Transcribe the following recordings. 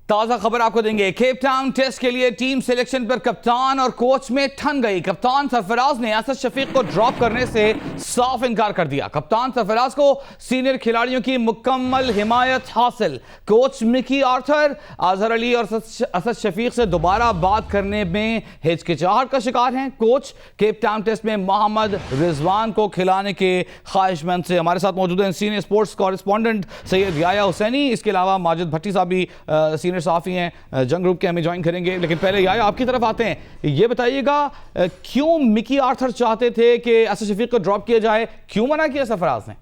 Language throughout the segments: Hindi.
ताजा खबर आपको देंगे। केप टाउन टेस्ट के लिए टीम सिलेक्शन पर कप्तान और कोच में ठन गई। कप्तान सरफराज ने असद शफीक को ड्रॉप करने से साफ इनकार कर दिया। कप्तान सरफराज को सीनियर खिलाड़ियों की मुकम्मल हिमायत हासिल। Coach Mickey Arthur Azhar Ali और असद शफीक से दोबारा बात करने में हिचकिचाहट का शिकार हैं। कोच केप टाउन टेस्ट में मोहम्मद रिजवान को खिलाने के ख्वाहिशमंद से। हमारे साथ मौजूद हैं senior sports correspondent Syed Yahya Hussaini, इसके अलावा माजिद भट्टी साहब भी सीनियर साफी हैं, जंग ग्रुप के, हमें ज्वाइन करेंगे। लेकिन पहले याया आपकी तरफ आते हैं, ये बताइएगा क्यों मिकी आर्थर चाहते थे कि असद शफीक को ड्रॉप किया जाए, क्यों मना किया सरफराज ने?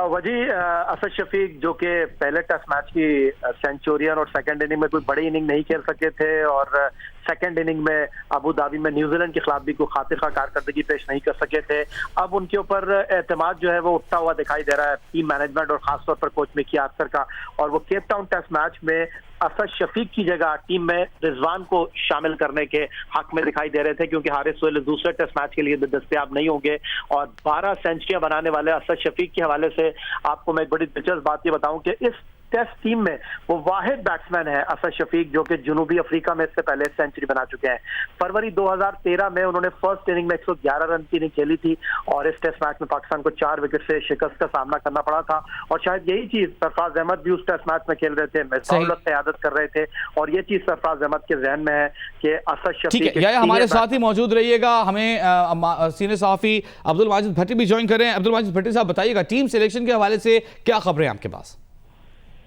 वजी असद शफीक जो कि पहले टेस्ट मैच की सेंचुरियन और सेकंड इनिंग में कोई बड़ी इनिंग नहीं खेल सके थे और सेकंड इनिंग में अबू धाबी में न्यूजीलैंड के खिलाफ भी कोई खातिर खा कारकर्दगी पेश नहीं कर सके थे। अब उनके ऊपर एतमाद जो है वो उठता हुआ दिखाई दे रहा है टीम मैनेजमेंट और खासतौर पर कोच मिकी आर्थर का। और वो केप टाउन टेस्ट मैच में असद शफीक की जगह टीम में रिजवान को शामिल करने के हक में दिखाई दे रहे थे, क्योंकि हारिस सोहेल दूसरे टेस्ट मैच के लिए दस्तयाब नहीं होंगे। और 12 सेंचुरियां बनाने वाले असद शफीक के हवाले से आपको मैं एक बड़ी दिलचस्प बात ये बताऊं कि इस टेस्ट टीम में वो वाहिद बैट्समैन है असद शफीक जो कि जनूबी अफ्रीका में इससे पहले सेंचुरी बना चुके हैं। फरवरी 2013 में उन्होंने फर्स्ट इनिंग में 111 रन की इनिंग खेली थी और इस टेस्ट मैच में पाकिस्तान को 4 विकेट से शिकस्त का सामना करना पड़ा था। और शायद यही चीज सरफराज अहमद भी उस टेस्ट मैच में खेल रहे थे, मिसबाह-उल-हक क़यादत कर रहे थे और ये चीज सरफराज अहमद के जहन में है कि असद शफीक। या हमारे साथ ही मौजूद रहिएगा, हमें सीनियर सहाफी अब्दुल माजिद भट्टी भी ज्वाइन करें। अब्दुल माजिद भट्टी साहब, बताइएगा टीम सिलेक्शन के हवाले से क्या खबरें आपके पास?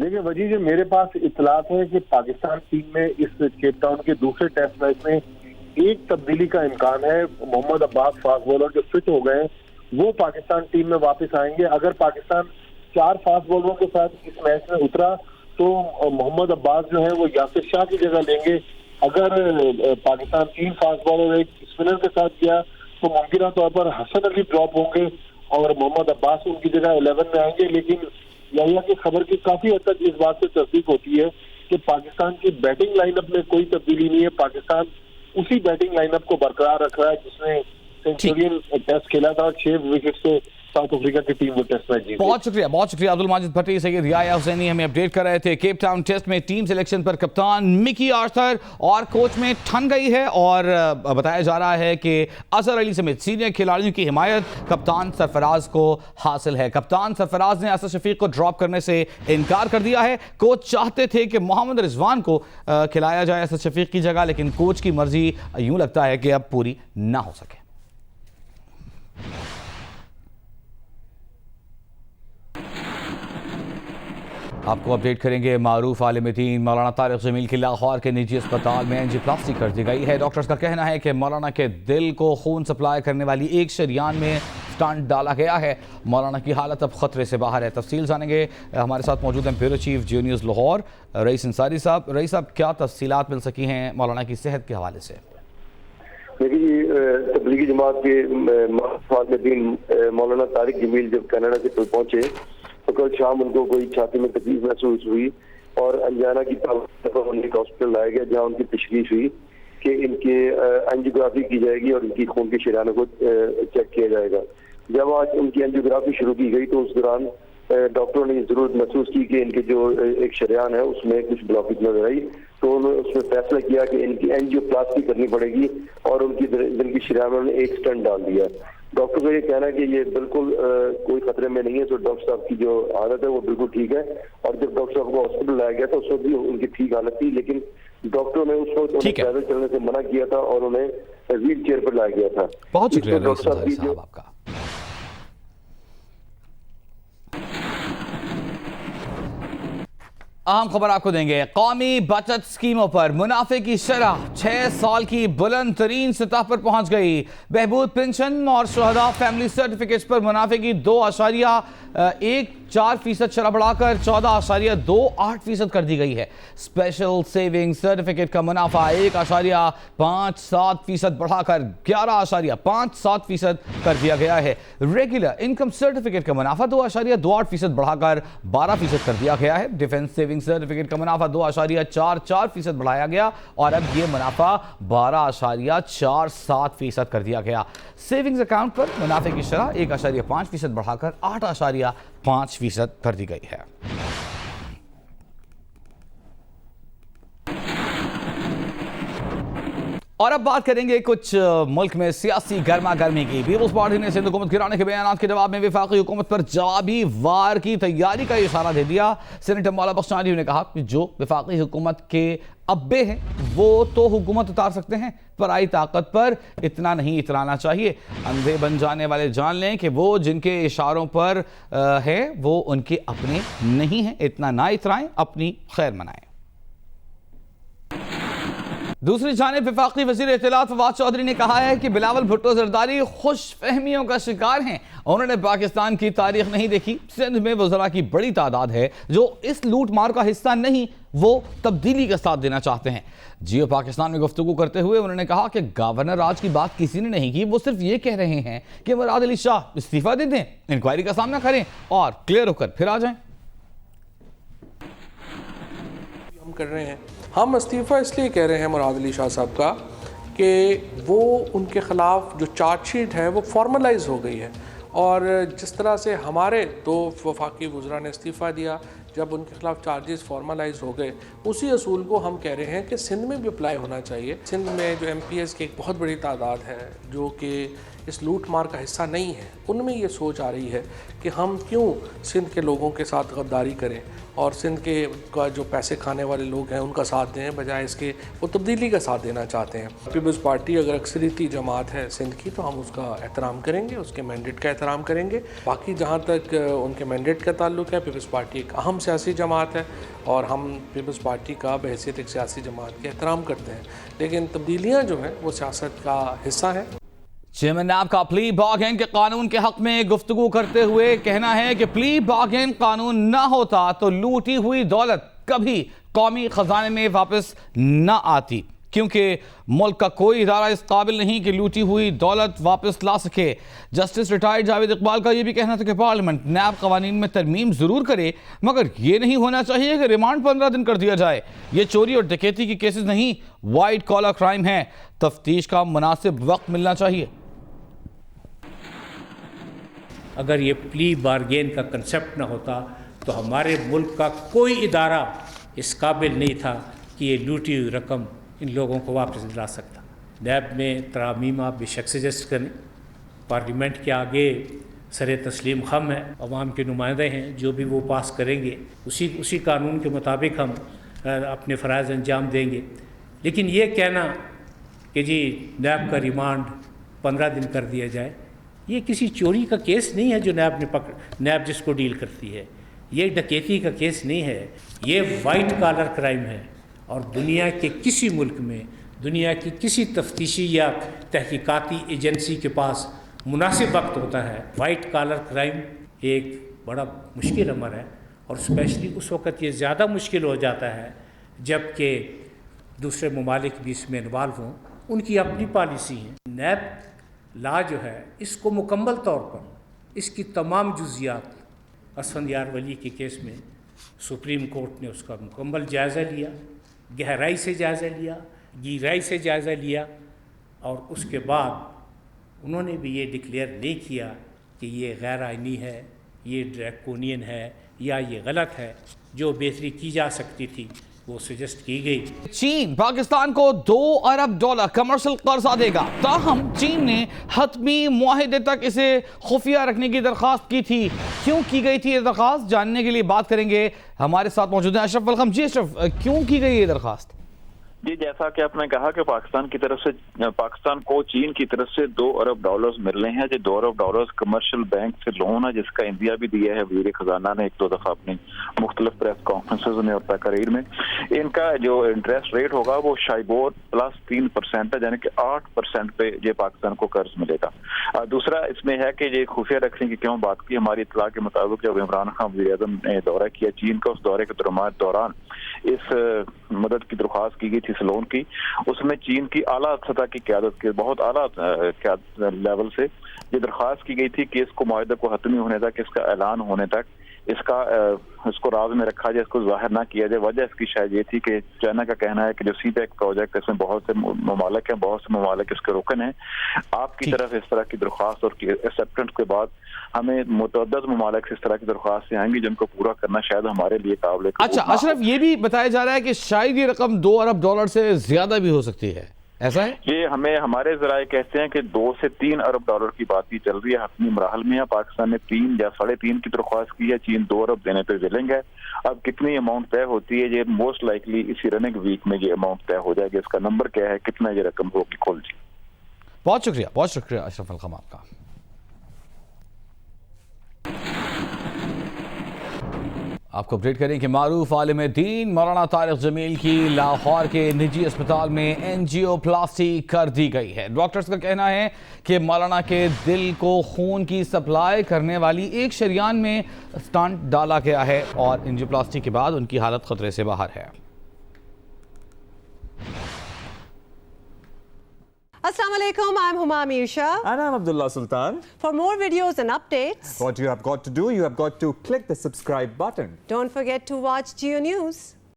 देखिए वजी, जो मेरे पास इतलात है कि पाकिस्तान टीम में इस केप टाउन के दूसरे टेस्ट मैच में एक तब्दीली का इम्कान है। मोहम्मद अब्बास फास्ट बॉलर जो फिट हो गए वो पाकिस्तान टीम में वापस आएंगे। अगर पाकिस्तान 4 फास्ट बॉलरों के साथ इस मैच में उतरा तो मोहम्मद अब्बास जो है वो यासिर शाह की जगह लेंगे। अगर पाकिस्तान 3 फास्ट बॉलर एक स्पिनर के साथ गया तो मुमकिन तौर पर हसन अली ड्रॉप होंगे और मोहम्मद अब्बास उनकी जगह 11 में आएंगे। लेकिन याहिया की खबर की काफी हद तक इस बात से तस्दीक होती है कि पाकिस्तान की बैटिंग लाइनअप में कोई तब्दीली नहीं है। पाकिस्तान उसी बैटिंग लाइनअप को बरकरार रख रहा है जिसने सेंचुरियन टेस्ट खेला था और 6 विकेट से साउथ अफ्रीका की टीम वो टेस्ट मैच जीती। बहुत शुक्रिया अब्दुल माजिद भट्टी। सैयद याया हुसैनी हमें अपडेट कर रहे थे। केप टाउन टेस्ट में टीम सिलेक्शन पर कप्तान मिकी आर्थर और कोच में ठन गई है और बताया जा रहा है कि अजहर अली समेत सीनियर खिलाड़ियों की हिमायत कप्तान सरफराज को हासिल है। कप्तान सरफराज ने असद शफीक को ड्रॉप करने से इनकार कर दिया है। कोच चाहते थे कि मोहम्मद रिजवान को खिलाया जाए असद शफीक की जगह, लेकिन कोच की मर्जी यूं लगता है कि अब पूरी ना हो सके। आपको अपडेट करेंगे। मारूफ आलिम दीन मौलाना तारिक जमील की लाहौर के निजी अस्पताल में एंजियोप्लास्टी कर दी गई है। डॉक्टर्स का कहना है कि मौलाना के दिल को खून सप्लाई करने वाली एक शरियान में स्टंट डाला गया है। मौलाना की हालत अब खतरे से बाहर है। तफसील जानेंगे। हमारे साथ मौजूद हैं ब्यूरो चीफ जियो न्यूज़ लाहौर रईस अंसारी साहब। रईस साहब, क्या तफसीलात मिल सकी हैं मौलाना की सेहत के हवाले से? देखिए, तबलीगी जमात के मौलाना तारिक जमील जब कनाडा से पहुंचे तो कल शाम उनको कोई छाती में तकलीफ महसूस हुई और अंजाना की उन्हें हॉस्पिटल लाया गया, जहां उनकी तशखीस हुई कि इनके एंजियोग्राफी की जाएगी और इनकी खून के शरियानों को चेक किया जाएगा। जब आज उनकी एंजियोग्राफी शुरू की गई तो उस दौरान डॉक्टरों ने जरूरत महसूस की कि इनके जो एक शरियान है उसमें कुछ ब्लॉकेज नजर आई, तो उन्होंने उसमें फैसला किया कि इनकी एंजियोप्लास्टी करनी पड़ेगी और उनकी दिल की शरियान में एक स्टेंट डाल दिया। डॉक्टर का ये कहना है कि ये बिल्कुल कोई खतरे में नहीं है, तो डॉक्टर साहब की जो हालत है वो बिल्कुल ठीक है। और जब डॉक्टर साहब को हॉस्पिटल लाया गया था उस वक्त भी उनकी ठीक हालत थी, लेकिन डॉक्टरों ने उस वक्त उन्हें पैदल चलने से मना किया था और उन्हें व्हील चेयर पर लाया गया था। बहुत शुक्रिया डॉक्टर साहब आपका। अहम खबर आपको देंगे। कौमी बचत स्कीमों पर मुनाफे की शरह 6 साल की बुलंद तरीन सतह पर पहुंच गई। बहबूद पेंशन और शहदा फैमिली सर्टिफिकेट्स पर मुनाफे की 2.14% शरह बढ़ाकर 14.28% कर दी गई है। स्पेशल सेविंग सर्टिफिकेट का मुनाफा 1.57% बढ़ाकर 11.57% कर दिया गया है। रेगुलर इनकम सर्टिफिकेट का मुनाफा 2.28% बढ़ाकर 12% कर दिया गया है। डिफेंस सेविंग सर्टिफिकेट का मुनाफा 2.44% बढ़ाया गया और अब यह मुनाफा 12.47% कर दिया गया। सेविंग्स अकाउंट पर मुनाफे की शरह 1.5% बढ़ाकर 8.5% कर दी गई है। और अब बात करेंगे कुछ मुल्क में सियासी गर्मा गर्मी की। पीपल्स पार्टी ने सिंध हुकूमत गिराने के बयान के जवाब में वफाकी हुकूमत पर जवाबी वार की तैयारी का इशारा दे दिया। सेनेटर मौला बख्शनारी ने कहा कि जो वफाकी हुकूमत के अब्बे हैं वो तो हुकूमत उतार सकते हैं, पर आई ताकत पर इतना नहीं इतराना चाहिए। अंधे बन जाने वाले जान लें कि वो जिनके इशारों पर है वो उनके अपने नहीं हैं। इतना ना इतराएं, अपनी खैर मनाएं। दूसरी जानिब वफाकी वज़ीर इत्तलात फवाद चौधरी ने कहा है कि बिलावल भुट्टो जरदारी खुश फहमियों का शिकार हैं। उन्होंने पाकिस्तान की तारीख नहीं देखी। सिंध में वज़रा की बड़ी तादाद है जो इस लूट मार का हिस्सा नहीं, वो तब्दीली का साथ देना चाहते हैं। जियो पाकिस्तान में गुफ्तगू करते हुए उन्होंने कहा कि गवर्नर राज की बात किसी ने नहीं की, वो सिर्फ ये कह रहे हैं कि मुराद अली शाह इस्तीफा दे दें, इंक्वायरी का सामना करें और क्लियर होकर फिर आ जाएं। हम कर रहे हैं, हम इस्तीफ़ा इसलिए कह रहे हैं मुराद अली शाह साहब का कि वो उनके ख़िलाफ़ जो चार्जशीट है वो फॉर्मलाइज हो गई है, और जिस तरह से हमारे दो वफाकी वज़रा ने इस्तीफ़ा दिया जब उनके ख़िलाफ़ चार्जेस फॉर्मलाइज हो गए, उसी असूल को हम कह रहे हैं कि सिंध में भी अप्लाई होना चाहिए। सिंध में जो MPs की एक बहुत बड़ी तादाद है जो कि इस लूट मार का हिस्सा नहीं है, उनमें ये सोच आ रही है कि हम क्यों सिंध के लोगों के साथ गद्दारी करें और सिंध के का जो पैसे खाने वाले लोग हैं उनका साथ दें, बजाय इसके वो तब्दीली का साथ देना चाहते हैं। पीपल्स पार्टी अगर अक्सरियती जमात है सिंध की तो हम उसका एहतराम करेंगे, उसके मैंडेट का एहतराम करेंगे। बाकी जहाँ तक उनके मैंडेट का ताल्लुक है, पीपल्स पार्टी एक अहम सियासी जमात है और हम पीपल्स पार्टी का बहैसियत एक सियासी जमात के एहतराम करते हैं, लेकिन तब्दीलियाँ जो हैं वो सियासत का हिस्सा है। चेयरमैन नैब का प्ली बार्गेन के कानून के हक में गुफ्तगू करते हुए कहना है कि प्ली बार्गेन कानून ना होता तो लूटी हुई दौलत कभी कौमी खजाने में वापस ना आती, क्योंकि मुल्क का कोई इदारा इस काबिल नहीं कि लूटी हुई दौलत वापस ला सके। जस्टिस रिटायर्ड जावेद इकबाल का यह भी कहना था कि पार्लियामेंट नैब कवानीन में तरमीम जरूर करे, मगर यह नहीं होना चाहिए कि रिमांड 15 दिन कर दिया जाए। ये चोरी और डकैती की केसेस नहीं, वाइट कॉलर क्राइम है। तफ्तीश का मुनासिब वक्त मिलना चाहिए। अगर ये प्ली बार्गेन का कंसेप्ट ना होता तो हमारे मुल्क का कोई इदारा इस काबिल नहीं था कि ये लूटी हुई रकम इन लोगों को वापस दिला सकता। नैब में तरामीम आप बेशक सजेस्ट करें, पार्लियामेंट के आगे सरे तस्लीम खम है, अवाम के नुमाइंदे हैं, जो भी वो पास करेंगे उसी कानून के मुताबिक हम अपने फ़राइज़ अंजाम देंगे। लेकिन ये कहना कि जी नैब का रिमांड 15 दिन कर दिया जाए, ये किसी चोरी का केस नहीं है जो नैब जिसको डील करती है। ये डकैती का केस नहीं है, ये वाइट कॉलर क्राइम है। और दुनिया के किसी मुल्क में, दुनिया की किसी तफ्तीशी या तहकीकाती एजेंसी के पास मुनासिब वक्त होता है। वाइट कॉलर क्राइम एक बड़ा मुश्किल अमर है, और स्पेशली उस वक़्त ये ज़्यादा मुश्किल हो जाता है जबकि दूसरे ममालिक भी इसमें इन्वॉल्व हों, उनकी अपनी पॉलिसी है। नैब ला जो है इसको मुकम्मल तौर पर इसकी तमाम जुज़ियात असफंद यार वली के केस में सुप्रीम कोर्ट ने उसका मुकम्मल जायज़ा लिया, गहराई से जायज़ा लिया, गहराई से जायज़ा लिया, और उसके बाद उन्होंने भी ये डिक्लेयर नहीं किया कि ये गैर आइनी है, ये ड्रैकोनियन है या ये गलत है। जो बेहतरी की जा सकती थी वो सजेस्ट की गई। चीन पाकिस्तान को $2 अरब कमर्शियल कर्जा देगा, ताहम चीन ने हतमी मुआहिदे तक इसे खुफिया रखने की दरख्वास्त की थी। क्यों की गई थी ये दरख्वास्त, जानने के लिए बात करेंगे। हमारे साथ मौजूद है अशरफ। वेलकम जी अशरफ, क्यों की गई ये दरख्वास्त? जी, जैसा कि आपने कहा कि पाकिस्तान की तरफ से, पाकिस्तान को चीन की तरफ से $2 अरब मिल रहे हैं। जो $2 अरब कमर्शियल बैंक से लोन है, जिसका इंदिया भी दिया है वज़ीर खजाना ने 1-2 दफा अपनी मुख्तलिफ प्रेस कॉन्फ्रेंसेज में और तकरीर में। इनका जो इंटरेस्ट रेट होगा वो शाइबोर प्लस 3% है, यानी कि 8% पे ये पाकिस्तान को कर्ज मिलेगा। दूसरा इसमें है कि ये खुफिया रखने की क्यों बात की। हमारी इत्तला के मुताबिक जब इमरान खान वज़ीर-ए-आज़म ने दौरा किया चीन का, उस दौरे के दौरान इस मदद की दरख्वास्त की गई थी इस लोन की। उसमें चीन की आला सतह की क़यादत के बहुत आला लेवल से ये दरख्वास्त की गई थी कि इसको मुआहदे को हतमी होने तक, इसका ऐलान होने तक इसको राज में रखा जाए, इसको जाहिर ना किया जाए। वजह इसकी शायद ये थी कि चाइना का कहना है कि जो सीपैक प्रोजेक्ट है इसमें बहुत से ममालिक हैं, बहुत से ममालिक इसके रुकन हैं। आपकी तरफ इस तरह की दरख्वास्त और एक्सेप्टेंस के बाद हमें मुतअद्दिद ममालिक से इस तरह की दरख्वास्तें आएंगी जिनको पूरा करना शायद हमारे लिए काबिल। अच्छा अशरफ, ये भी बताया जा रहा है कि शायद ये रकम $2 अरब से ज्यादा भी हो सकती है। ऐसा है? ये हमें हमारे जराए कहते हैं कि 2 से 3 अरब डॉलर की बात ही चल रही है, हतमी मराहल में है। पाकिस्तान ने 3 या 3.5 की दरख्वास्त की है, चीन 2 अरब देने पे विलिंग है। अब कितनी अमाउंट तय होती है, ये मोस्ट लाइकली इसी रनिंग वीक में ये अमाउंट तय हो जाएगी। इसका नंबर क्या है, कितना ये रकम होगी खोल जी। बहुत शुक्रिया अशरफ अलखम आपका। आपको अपडेट करें कि मारूफ आलिम दीन मौलाना तारिक जमील की लाहौर के निजी अस्पताल में एंजियोप्लास्टी कर दी गई है। डॉक्टर्स का कहना है कि मौलाना के दिल को खून की सप्लाई करने वाली एक शरियान में स्टंट डाला गया है और एंजियोप्लास्टी के बाद उनकी हालत खतरे से बाहर है। Assalamu alaikum, I'm Huma Amir Shah. And I'm Abdullah Sultan. For more videos and updates, What you have got to do, you have got to click the subscribe button. don't forget to watch Geo News.